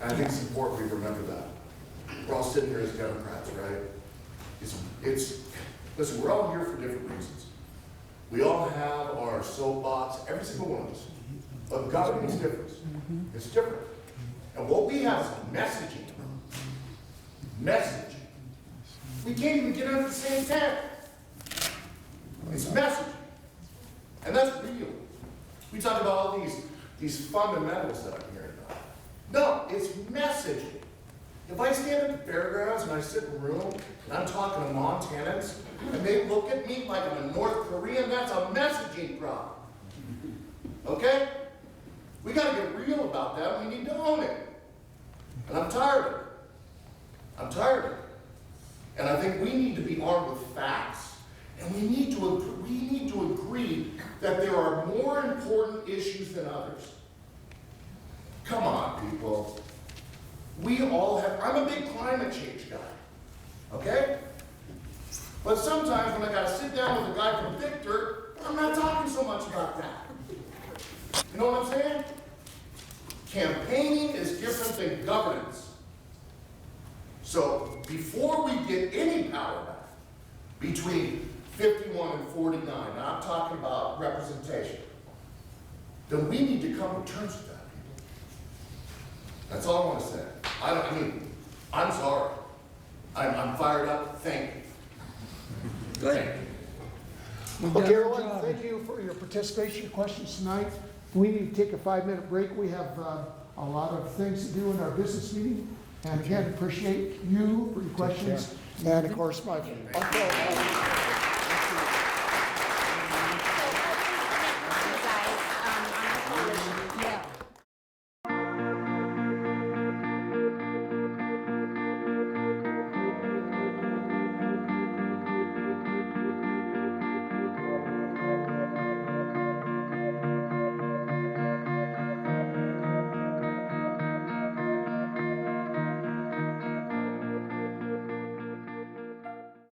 And I think it's important we remember that. We're all sitting here as Democrats, right? Listen, we're all here for different reasons. We all have our soapbox, every single one of us. But governing is different. It's different. And what we have is messaging. Messaging. We can't even get under the same tent. It's messaging. And that's real. We talk about all these fundamentals that I'm hearing about. No, it's messaging. If I stand at the fairgrounds and I sit in a room and I'm talking to Montanans and they look at me like I'm a North Korean, that's a messaging problem. Okay? We got to get real about that. We need to own it. And I'm tired of it. I'm tired of it. And I think we need to be armed with facts. And we need to agree that there are more important issues than others. Come on, people. We all have, I'm a big climate change guy, okay? But sometimes when I gotta sit down with a guy from Victor, I'm not talking so much about that. You know what I'm saying? Campaigning is different than governance. So before we get any power back between 51 and 49, and I'm talking about representation, then we need to come to terms with that, people. That's all I want to say. I'm sorry. I'm fired up. Thank you. Good. Okay, everyone, thank you for your participation, your questions tonight. We need to take a 5-minute break. We have a lot of things to do in our business meeting. And again, appreciate you for your questions. And of course, my